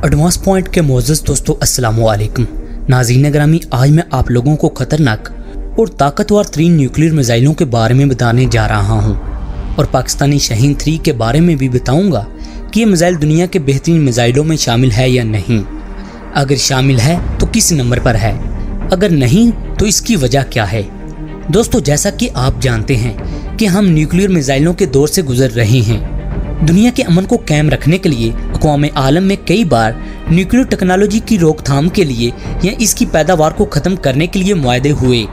Advance point के मोअज़्ज़ज़ दोस्तों अस्सलाम वालेकुम। नाज़रीन ग्रामी, आज मैं आप लोगों को खतरनाक और ताकतवर 3 न्यूक्लियर मिसाइलों के बारे में बताने जा रहा हूं और पाकिस्तानी शाहीन 3 के बारे में भी बताऊंगा कि ये मिसाइल दुनिया के बेहतरीन मिसाइलों में शामिल है या नहीं। अगर शामिल है तो किस नंबर पर है, अगर नहीं तो इसकी वजह क्या है। दोस्तों, जैसा कि आप जानते हैं कि हम न्यूक्लियर मिसाइलों के दौर से गुजर रहे हैं। दुनिया के अमन को कायम रखने के लिए अक़वाम आलम में कई बार न्यूक्लियर टेक्नोलॉजी की रोकथाम के लिए या इसकी पैदावार को ख़त्म करने के लिए मुआहदे हुए,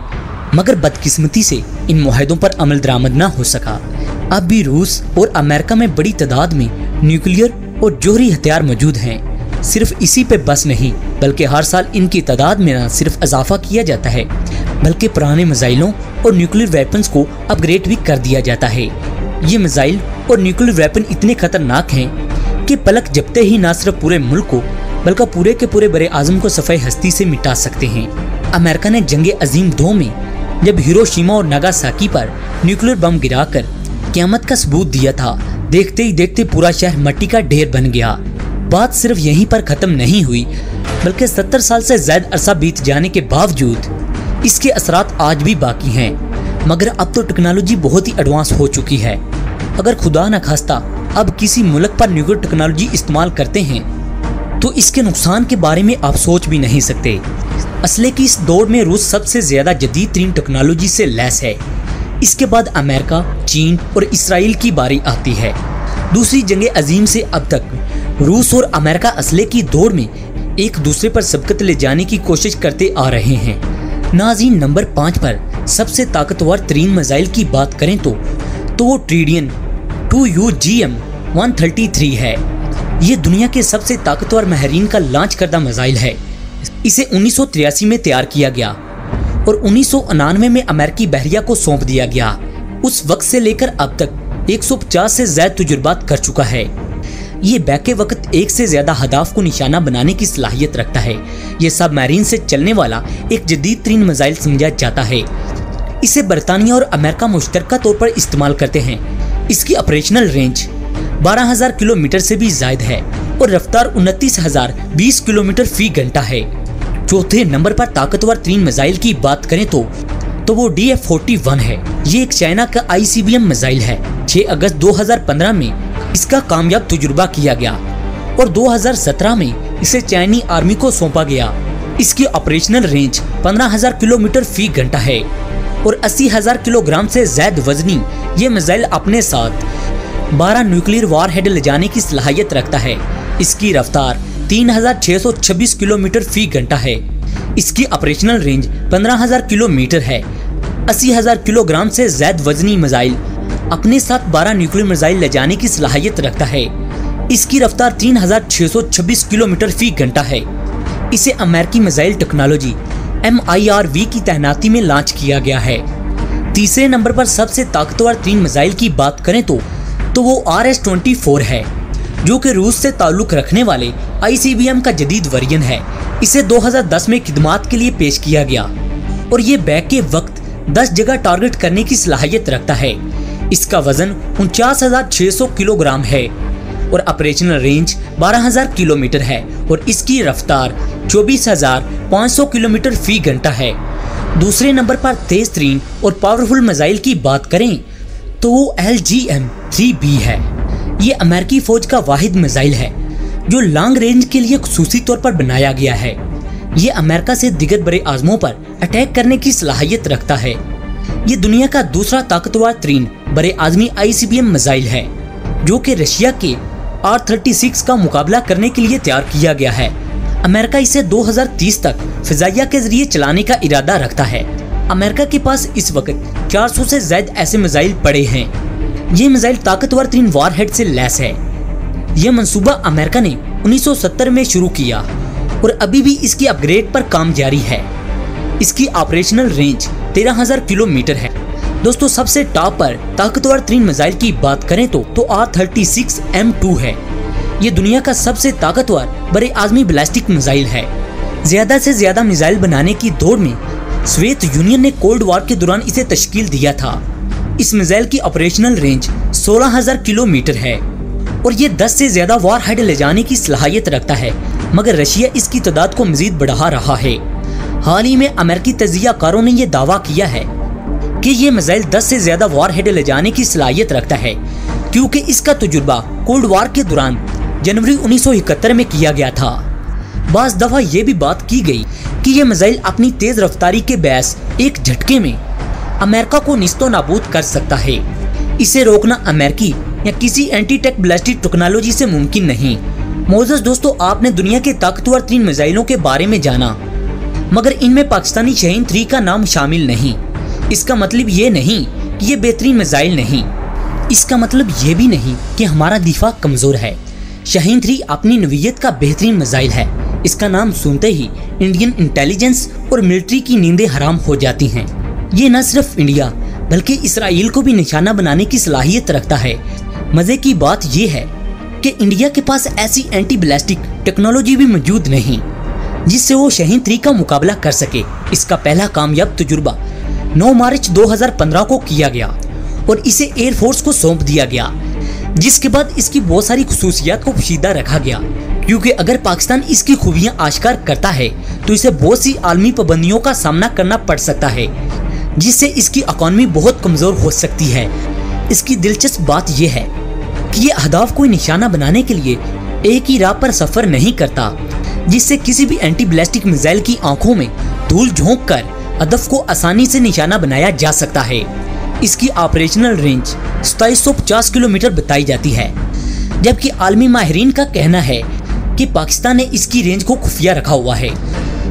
मगर बदकिस्मती से इन मुआहदों पर अमल दरामद न हो सका। अब भी रूस और अमेरिका में बड़ी तादाद में न्यूक्लियर और जोहरी हथियार मौजूद हैं। सिर्फ इसी पे बस नहीं, बल्कि हर साल इनकी तादाद में न सिर्फ इजाफा किया जाता है, बल्कि पुराने मिसाइलों और न्यूक्लियर वेपन्स को अपग्रेड भी कर दिया जाता है। ये मिसाइल और न्यूक्लियर वेपन इतने खतरनाक हैं कि पलक झपकते ही न सिर्फ पूरे मुल्क को बल्कि पूरे के पूरे बरे आजम को सफ़े हस्ती से मिटा सकते हैं। अमेरिका ने जंग अजीम 2 में जब हिरोशिमा और नागासाकी पर न्यूक्लियर बम गिराकर क़यामत का सबूत दिया था, देखते ही देखते पूरा शहर मिट्टी का ढेर बन गया। बात सिर्फ यहीं पर ख़त्म नहीं हुई, बल्कि 70 साल से ज़्यादा अरसा बीत जाने के बावजूद इसके असरात आज भी बाकी हैं। मगर अब तो टेक्नोलॉजी बहुत ही एडवांस हो चुकी है। अगर खुदा न खास्ता अब किसी मुल्क पर न्यूक्लियर टेक्नोलॉजी इस्तेमाल करते हैं तो इसके नुकसान के बारे में आप सोच भी नहीं सकते। असले की इस दौर में रूस सबसे ज्यादा जदीद तरीन टेक्नोलॉजी से लैस है। इसके बाद अमेरिका, चीन और इसराइल की बारी आती है। दूसरी जंग अजीम से अब तक रूस और अमेरिका असले की दौड़ में एक दूसरे पर सबकत ले जाने की कोशिश करते आ रहे हैं। नाज़रीन, नंबर 5 पर सबसे ताकतवर तरीन मिसाइल की बात करें तो वो ट्रिडियन 2UGM-133 है। ये दुनिया के सबसे ताकतवर महरीन का लॉन्च करदा मिसाइल है। इसे 1983 में तैयार किया गया और 1999 में अमेरिकी बहरिया को सौंप दिया गया। उस वक्त से लेकर अब तक 150 से ज्यादा तजुर्बात कर चुका है। ये बैके वक्त 1 से ज्यादा हदाफ को निशाना बनाने की सलाहियत रखता है। ये सबमरीन से चलने वाला एक जदीद तरीन मिसाइल समझा जाता है। इसे बरतानिया और अमेरिका मुश्तरका तौर पर इस्तेमाल करते हैं। इसकी ऑपरेशनल रेंज 12,000 किलोमीटर से भी ज्यादा है और रफ्तार 29,020 किलोमीटर फी घंटा है। चौथे नंबर पर ताकतवर तरीन मिसाइल की बात करें तो वो DF-41 है। ये एक चाइना का ICBM मिसाइल है। 6 अगस्त 2015 में इसका कामयाब तजुर्बा किया गया और 2017 में इसे चाइनी आर्मी को सौंपा गया। इसकी ऑपरेशनल रेंज 15,000 किलोमीटर फी घंटा है और 80,000 किलोग्राम से ज्यादा वजनी ये मिसाइल अपने साथ 12 न्यूक्लियर वारहेड ले जाने की सलाहियत रखता है। इसकी रफ्तार 3,626 किलोमीटर फी घंटा है। इसकी ऑपरेशनल रेंज 15,000 किलोमीटर है। 80,000 किलोग्राम से ज्यादा वजनी मिसाइल अपने साथ 12 न्यूक्लियर मिसाइल ले जाने की सलाहियत रखता है। इसकी रफ्तार 3,626 किलोमीटर फी घंटा है। इसे अमेरिकी मिसाइल टेक्नोलॉजी MIRV की तैनाती में लॉन्च किया गया है। तीसरे नंबर पर सबसे ताकतवर तरीन मिसाइल की बात करें तो वो RS-24 है, जो कि रूस से ताल्लुक रखने वाले ICBM का जदीद वेरिएंट है। इसे 2010 में खिदमात के लिए पेश किया गया और ये बैक के वक्त 10 जगह टारगेट करने की सलाहियत रखता है। इसका वजन 49,600 किलोग्राम है और ऑपरेशनल रेंज 12,000 किलोमीटर है और इसकी रफ्तार 24,500 किलोमीटर फी घंटा है। दूसरे नंबर पर तेज तरीन और पावरफुल मिसाइल की बात करें तो वो LGM-3B है। ये अमेरिकी फौज का वाहिद मिसाइल है जो लॉन्ग रेंज के लिए खुसूसी तौर पर बनाया गया है। ये अमेरिका से दिगर बड़े आजमों पर अटैक करने की सलाहियत रखता है। ये दुनिया का दूसरा ताकतवर तरीन बड़े आजमी ICBM मिसाइल है, जो कि रशिया के R-36 का मुकाबला करने के लिए तैयार किया गया है। अमेरिका इसे 2030 तक फिजाइया के जरिए चलाने का इरादा रखता है। अमेरिका के पास इस वक्त 400 से ज्यादा ऐसे मिसाइल पड़े हैं। ये मिसाइल ताकतवर तरीन वारहेड से लैस है। यह मंसूबा अमेरिका ने 1970 में शुरू किया और अभी भी इसकी अपग्रेड पर काम जारी है। इसकी ऑपरेशनल रेंज 13,000 किलोमीटर है। दोस्तों, सबसे टॉप पर ताकतवर तरीन मिसाइल की बात करें तो R-36M2 है। ये दुनिया का सबसे ताकतवर बड़े आजमी बैलिस्टिक मिसाइल है। ज्यादा से ज्यादा मिसाइल बनाने की दौड़ में सोवियत यूनियन ने कोल्ड वॉर के दौरान इसे तश्कील दिया था। इस मिसाइल की ऑपरेशनल रेंज 16,000 किलोमीटर है और ये 10 से ज्यादा वॉरहेड ले जाने की सलाहियत रखता है, मगर रशिया इसकी तादाद को मजीद बढ़ा रहा है। हाल ही में अमेरिकी तजियाकारों ने यह दावा किया है कि ये मिसाइल 10 से ज्यादा वॉरहेड ले जाने की सलाहियत रखता है, क्योंकि इसका तजुर्बा कोल्ड वार के दौरान जनवरी 1971 में किया गया था। बाज़ दफा ये भी बात की गई कि ये मिसाइल अपनी तेज रफ्तारी के बहस एक झटके में अमेरिका को निस्तो नाबूद कर सकता है। इसे रोकना अमेरिकी या किसी एंटी टेक बैलिस्टिक टेक्नोलॉजी से मुमकिन नहीं। मोअज़्ज़ज़ दोस्तों, आपने दुनिया के ताकतवर 3 मिसाइलों के बारे में जाना, मगर इनमें पाकिस्तानी शाहीन 3 का नाम शामिल नहीं। इसका मतलब ये नहीं कि ये बेहतरीन मिसाइल नहीं, इसका मतलब ये भी नहीं कि हमारा दिफा कमजोर है। शाहीन 3 अपनी नवीयत का बेहतरीन मिसाइल है। इसका नाम सुनते ही इंडियन इंटेलिजेंस और मिलिट्री की नींदें हराम हो जाती हैं। ये न सिर्फ इंडिया बल्कि इसराइल को भी निशाना बनाने की सलाहियत रखता है। मजे की बात यह है कि इंडिया के पास ऐसी एंटी बैलिस्टिक टेक्नोलॉजी भी मौजूद नहीं जिससे वो शाहीन 3 का मुकाबला कर सके। इसका पहला कामयाब तजुर्बा 9 मार्च 2015 को किया गया और इसे एयरफोर्स को सौंप दिया गया, जिसके बाद इसकी बहुत सारी खुसूसियात को पोशीदा रखा गया, क्योंकि अगर पाकिस्तान इसकी खूबियां आश्कार करता है तो इसे बहुत सी आलमी पाबंदियों का सामना करना पड़ सकता है, जिससे इसकी इकॉनमी बहुत कमजोर हो सकती है। इसकी दिलचस्प बात यह है कि ये अहदाफ को निशाना बनाने के लिए एक ही राह पर सफर नहीं करता, जिससे किसी भी एंटी बैलिस्टिक मिसाइल की आंखों में धूल झोंक कर हदफ को आसानी से निशाना बनाया जा सकता है। इसकी ऑपरेशनल रेंज 2750 किलोमीटर बताई जाती है, जबकि आलमी माहिरीन का कहना है कि पाकिस्तान ने इसकी रेंज को खुफिया रखा हुआ है।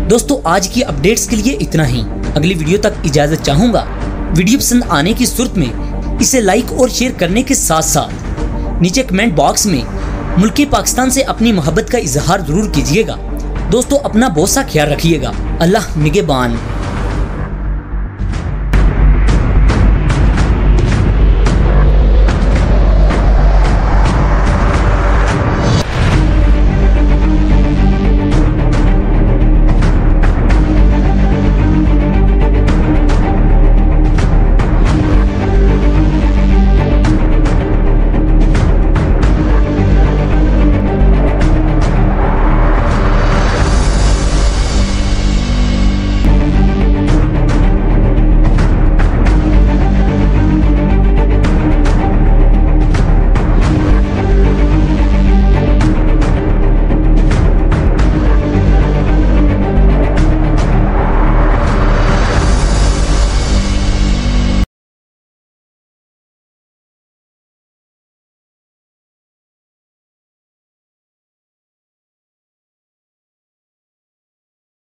दोस्तों, आज की अपडेट्स के लिए इतना ही। अगली वीडियो तक इजाजत चाहूंगा। वीडियो पसंद आने की सूरत में इसे लाइक और शेयर करने के साथ साथ नीचे कमेंट बॉक्स में मुल्क पाकिस्तान से अपनी मोहब्बत का इजहार जरूर कीजिएगा। दोस्तों, अपना बहुत सा ख्याल रखिएगा। अल्लाह निगहबान।